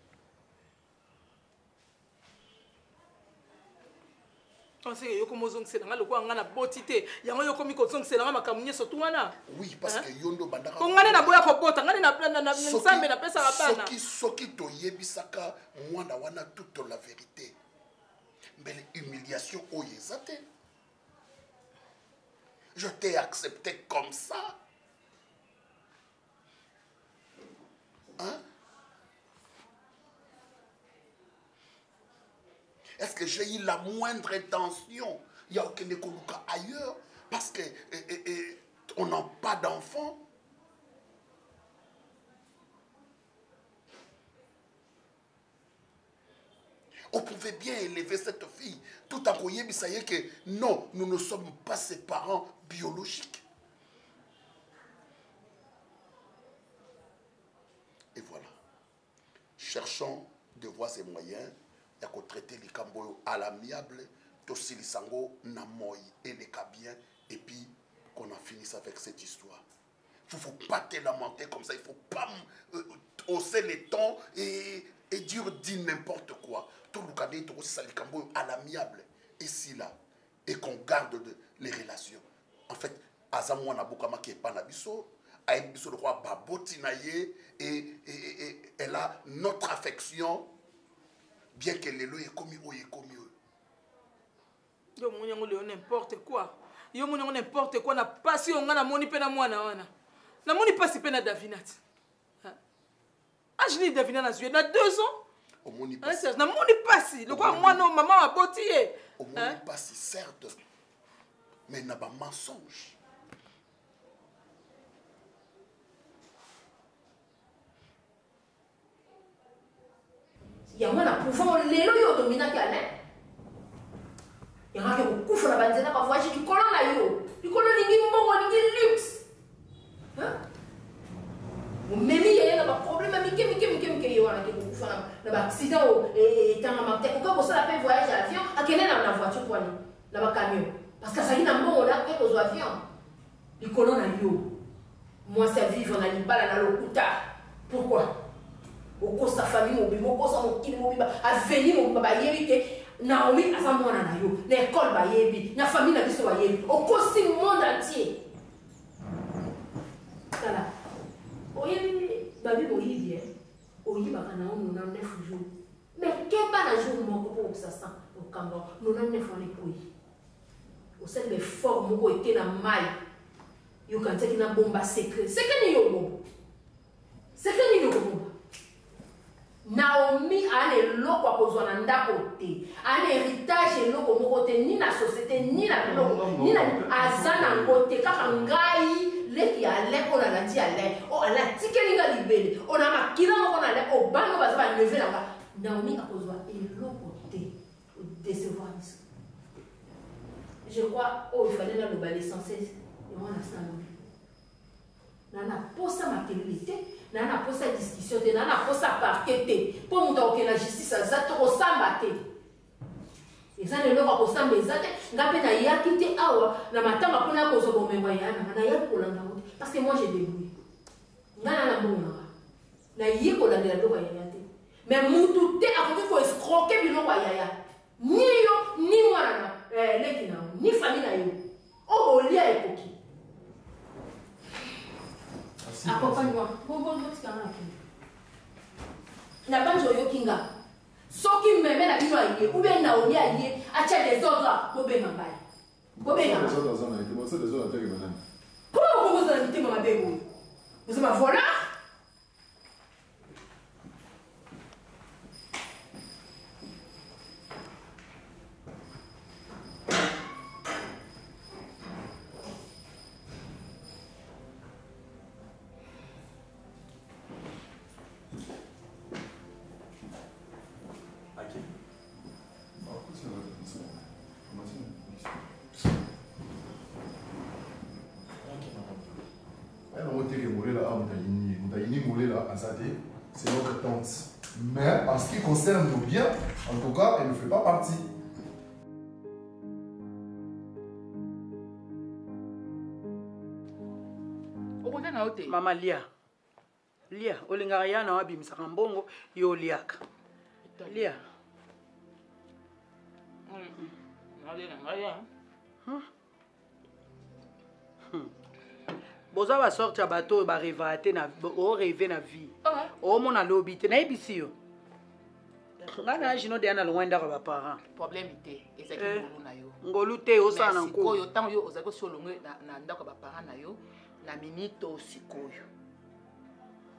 Oui, parce que yondo bandaka soki toyebisaka mwana wana toute la vérité. Mais l'humiliation oyezate. Je t'ai accepté comme ça. Hein? Est-ce que j'ai eu la moindre intention? Il n'y a aucun écoloca ailleurs parce que on n'a pas d'enfants. On pouvait bien élever cette fille tout en croyant que non, nous ne sommes pas ses parents biologiques. Et voilà. Cherchons de voir ces moyens. Il y a qu'on traiter les camboyos à l'amiable, aussi les sango, namoy et les cabien, et puis qu'on en finisse avec cette histoire. Il ne faut pas te lamenter comme ça, il ne faut pas hausser les tons et dire n'importe quoi. Tout le cadre est aussi les camboyos à l'amiable, et si là, et qu'on garde les relations. En fait, Azamou Nabokama qui est pas nabiso, Aïbiso le roi Babotinaye, et elle a notre affection. Bien que les lois est commis ou est commis. Yo mon n'importe quoi. Yo mon n'importe quoi na passi on na moni pe na mwana wana. Na moni passi pe na Davinat. Je ni Davinat na joué na 2 ans. Au moni passi. Na moni passi. Le quoi moi non maman a botié. Au moni passi certes. Mais n'a pas mensonge. Yango na pouvoir lelo yo domina kane. Yango ke kufa na banzena ba voyage du colon na yo. Du colon lingi mbongo lingi luxe. Hein? Memi yaya na ba problème mike yo na ke kufa na ba accident et tant na te ko ça la voyage à avion a kene na voiture quoi ni na ba camion parce que ça y na mbongo là ke ko avion. Du colon na yo. Moi ça vivre na libala na lokuta. Pourquoi? Oko sa famille mobi oko sa mokili mobi ba aveni mobi ba yebi ke Naomi asa mwana na yo na école ba yebi na famille na biso ba yebi oko si monde entier tala oyebi babi moyibi oyebi ba kana on 9 jours mais ke ba na jour moko pour ça ça au Cameroun 9 ans epoi o sel le fort moko ete na mai yo kan teki na bomba secret ni yo bomba secret ni yo bomba Naomi a un loko à cause de côté, un héritage loko côté ni la société ni la ni la azana côté car ngai le qui a l'air on a la dit à l'air oh la tikeli ga libele on a makila on a l'air au bango ba va lever là Naomi a cause de loko côté décevoir je crois oh il fallait la globaliser sans cesse et on a ça nana pour ça matérialité nana pour sa discussion nana pour sa parquet pour monter que la justice a zato samba te ezana le ko samba ezate ngape na yakite awa na matanga pona ko zo bomengwa yana na yakolanda parce que moi j'ai débrouillé ngana na mbona na yekolanda ndo ya yate mais mutu te akoki ko escroquer biloko ya ni yo ni mwana leki na ni famille na yo o olia ekoki accompagne-moi. Bon, tu as la banque de Kinga. Ce qui me met la vie à ou bien Naomi à lier, à des ordres, pour bien m'en bailler. Comment vous invitez ma bébé? Vous êtes ma voleur? C'est notre tante. Mais en ce qui concerne nos biens, en tout cas, elle ne fait pas partie. Maman Lia. Lia, olingaka ya na wabimisaka mbongo yo liaka. Lia. Boza ba sorti ya bato ba revate na o rêver na vie. O mona lobi te na ibisi yo. Ngana jino de ana lwenda kwa ba parents. Problème ité ezaki ngolu na yo. Ngolu te o sana nko. Sikoyo tango yo ozako solongwe na ndako ba parents na yo na minito sikoyo.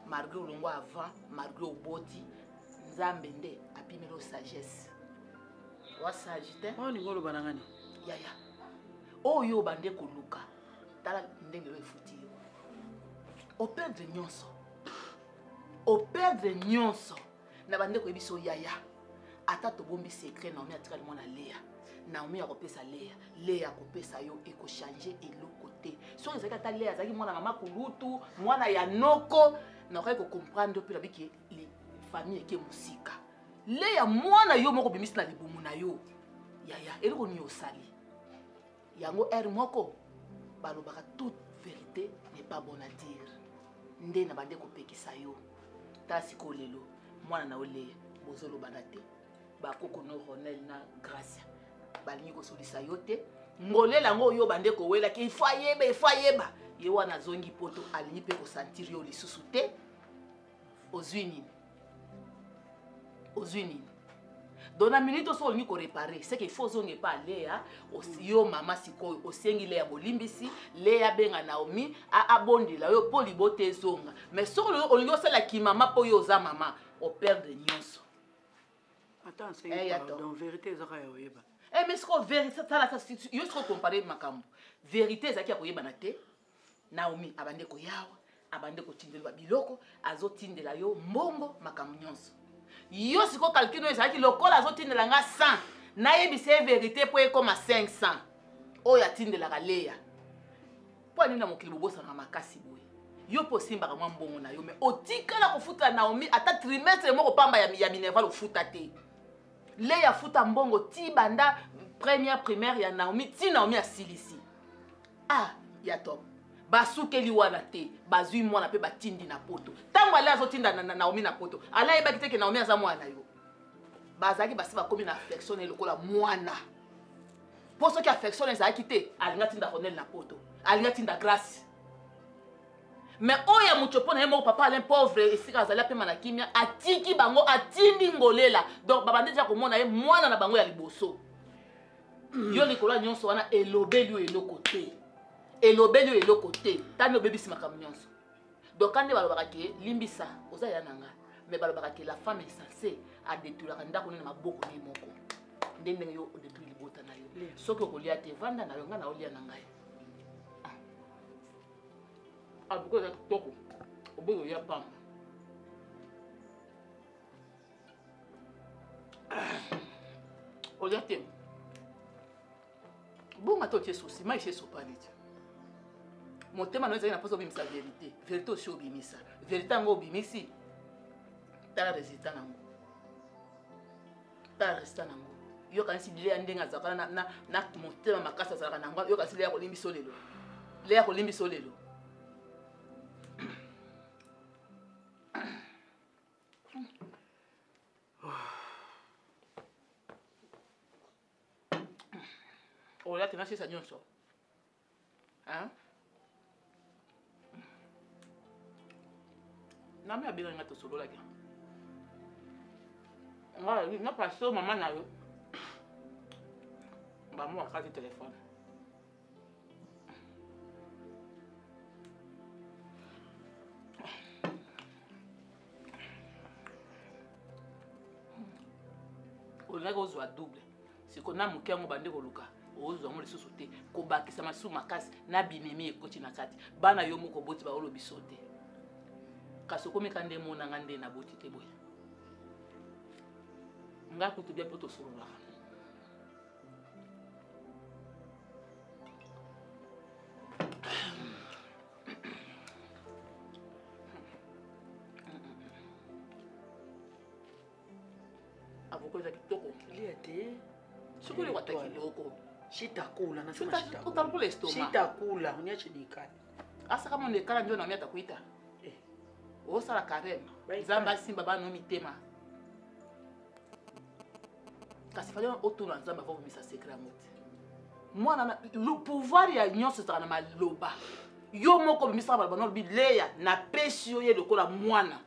Malgré olongo avant, malgré oboti, nzambe nde apimelo sagesse. Wa sagité. Oh ni ngolo banangani. Yaya. Oyo bande koluka. Tala ndenge lo efuti yo. O perdre nyonso. O perdre nyonso. Na bande ko ebiso yaya. Ata to bombi secret na omi atikali mona Léa. Naomi akopesa Léa. Léa akopesa yo eko changer eloko te. So ezaka ta Léa azaki mwana mama kulutu, mwana ya noko. Na ko comprendre pe la biki les familles ke musika. Léa mwana yo moko bimisi na libumu na yo. Yaya eloko ni osali. Yango moko balobaka toute vérité n'est pas bonne à dire. Nde na bande ko pekisa yo. Ta siko lelo mwana na Léa bozolo banate. Ba koko no Ronel na Gracia. Balingi ko solisa yo te. Ngolela ngo yo bande ko wela ke ifo ayeba. Ye wana zongi poto alingi pe ko sentir yo lisusu te. Ozwini. Dans la minute so olingi ko réparer, c'est qu'il faut zonge pa Léa, yo mama sikoyo osengi Léa bolimbisi, Léa benga Naomi a abondila yo po libote zonga. Mais so olingi osala ki mama po yo za mama, o perdre nyonso. Attends, c'est dans vérité ezaka ya oyeba. Mais ce que vérité ça la yo se comparer makambo. Vérité ezaki ya koyeba na te. Naomi abande ko yawa, abande ko tindela biloko, azotindela yo mbongo makambo nyonso. Yo siko calcul ezaki lokola azotindela nga 100, na yebise vérité po ekoma 500. Oya tindela ka Léa. Po nina mokili bobosa na makasi boye. Yo po simba ka mbongo na yo mais otikala ko futa Naomi ata trimestre moko pamba ya Minerva lo futa te. Léa futa mbongo ti banda première primaire ya Naomi ti Naomi asilisi. Ah, ya top. Basukeli wana te, bazui mwana pe batindi na poto. Tango ala azotinda na Naomi na poto. Ala yeba kiteke Naomi aza mwana yo. Bazaki basi bakomi na affection lokola mwana. Po so ki affection ezaki te, alinga tinda Ronel na poto. Alinga tinda Grace. Mais oya muchopo na yemo papa Alain pauvre esika azali pe manakimia atiki bango atindi ngolela. Donc babande ja komona ye mwana na bango ya liboso. Yo likola nyonso wana elobeli yo eloko te. Elobeli yo eloko te. Tani obebisi makambo nyonso. Donc quand balobaka ke limbisa oza ya nanga. Mais balobaka ke la femme est censée à détruire ndako na maboko ni moko. Ndenge yo détruire libota na yo. Soki okolia te vanda na yo nga na olia na ngai. Ah, pourquoi ça toko? Au bout il y a pas. Olia te. Bon mato tie souci, mais chez sopali. Mon thème nous est na poso bimisa vérité. Vérité aussi obimisa. Vérité ngo obimisi. Tala résultat nango. Tala résultat nango. Yo kanisi bile ndenga zakana na motema makasa zakana nango. Yo kanisi le ko limbiso lelo. Le ko limbiso lelo. Ola tena sisa nyonso. Hein? Nami abira ngato solola ke. Ngala na paso mama na yo. Ba mo akati téléphone. Ola ko zo double. Siko na muke ngo bande ko luka. Ozo ngo lisusu te ko bakisa masu makasi na binemi ekoti na kati bana yo moko boti ba olobi sote kaso komi kande mona ngande na boti te boya nga kutu bia poto solola eza kitoko lia te soki olia kwata kiloko shitakula utampola estomac shitakula uniachidikani asaka mondo ekala ndio nami atakuita osala carême nzambe asimba bano mitema kasi fali otuna nzambe avomisa sekre yango te mwana pouvoir ya nyonso ezalaka na maloba yo moko obimisaka balaba olobi leya napesi yo ye lokola mwana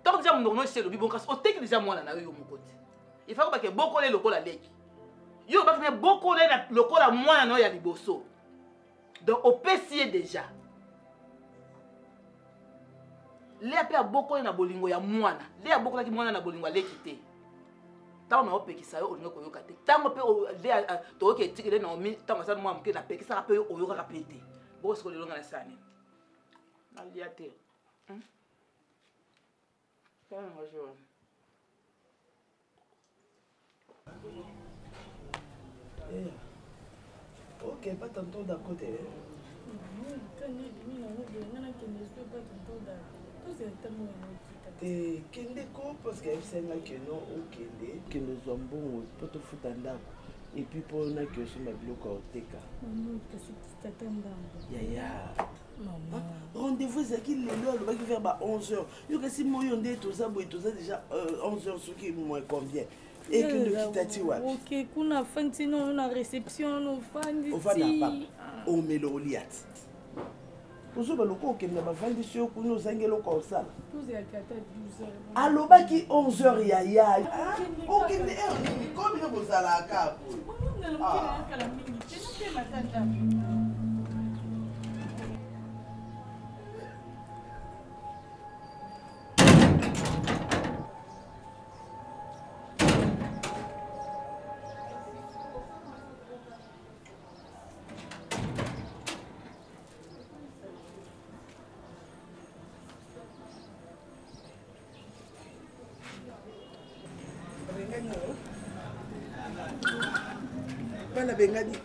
ntango deja monoko nosi elobi bon kasi oteki deja mwana na yo moko te ifako bake bokola ye lokola leki yo obaki ne bokola ye lokola mwana na yo ya liboso donc opesi ye deja leya mpe abokola na bolingo ya mwana leya abokolaki mwana na bolingo aleki te ntango na opekisa yo olingi koyoka te ntango mpe toyoki etikele naomi ntango asali mwa moke napekisaka mpe oyokaka mpe te bokosiko lelo nga na sani nalia te ok, pas tantôt d'un côté. Te kende ko parce que FCN que non au kende que nous sommes bons pour te foutre en dame et puis pour na que sur ma biloko oteka. Maman. Rendez-vous zaki lelo le baki faire ba 11h. Yo que si moyo ndé tout ça déjà 11h ce qui moi convient. Et que nous kitati wa. OK, kuna fanti non na réception no fandi. On va na papa. On met le liat. Ozoba loko ke na bavandi sio kuno zangelo ko sala. Tous ya kata 12h. Alobaki 11h ya. OK, mais comme yo bozala ka. Bana bengadi.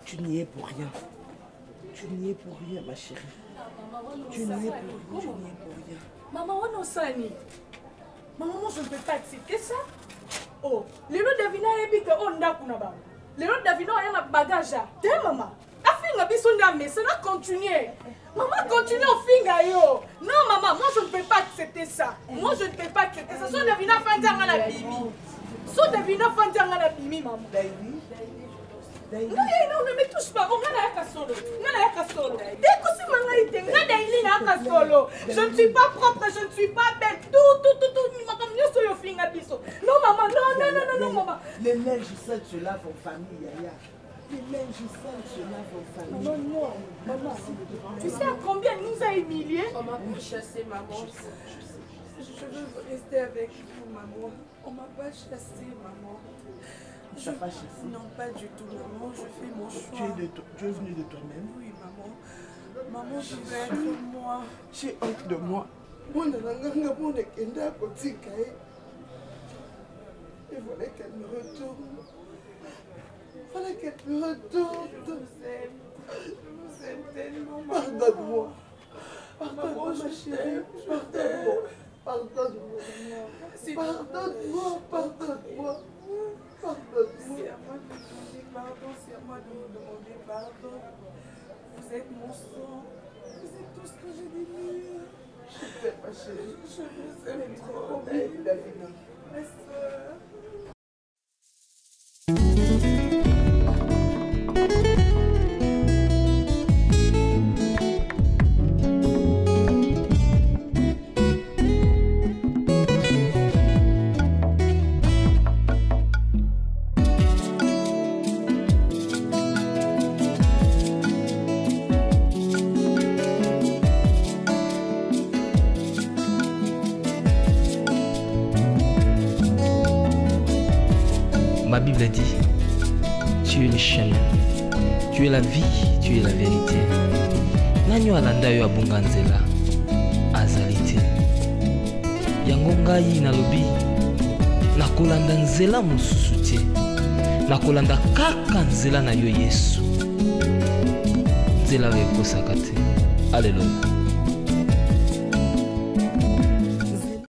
Tu n'y es pour rien. Tu n'y es pour rien, ma chérie. Tu n'y es pour rien. Maman, on a sani. Maman, moi, je ne peux pas accepter ça. Oh, les lots d'Avina et que on n'a pas là-bas. Les lots d'Avina, il y a un bagage. T'es maman. Afinga bisonda mais ça va continuer. Maman continue au finga yo. Non maman, moi je ne peux pas accepter ça. Moi je ne peux pas accepter ça. So Davina fandanga la bibi. So Davina fandanga la bibi maman. Non, ne me touche pas. On a la solo. Dès que c'est solo. Je ne suis pas propre, je ne suis pas belle. Tout. Non, maman, non, maman. Les linges sales se lavent en famille, Yaya. Les linges sales se lavent en famille. Maman. Tu sais à combien il nous a humiliés? On m'a chassé, maman. Je veux rester avec vous, maman. On m'a pas chassé, maman. Tu n'as pas chassé? Non, pas du tout, maman. Je fais mon choix. Tu es venue de toi-même? Oui, maman. Maman, je vais être moi. J'ai honte de moi. Il fallait qu'elle me retourne. Il fallait qu'elle me retourne. Je vous aime tellement, maman. Pardonne-moi. Pardonne-moi, ma chérie. Pardonne-moi. C'est à moi de demander pardon. C'est à moi de vous demander pardon. Vous êtes mon sang. Vous êtes tout ce que j'ai d'élu. Je t'aime, ma chérie. Je vous aime trop. Ma soeur. Ma Bible dit, tu es le chemin, tu es la vie, tu es la vérité. Nanyo alanda yo abunga nzela azali te. Yango ngai nalobi nakolanda nzela mosusu te, nakolanda kaka nzela na yo Yesu, nzela oyo ekosaka te. Alléluia.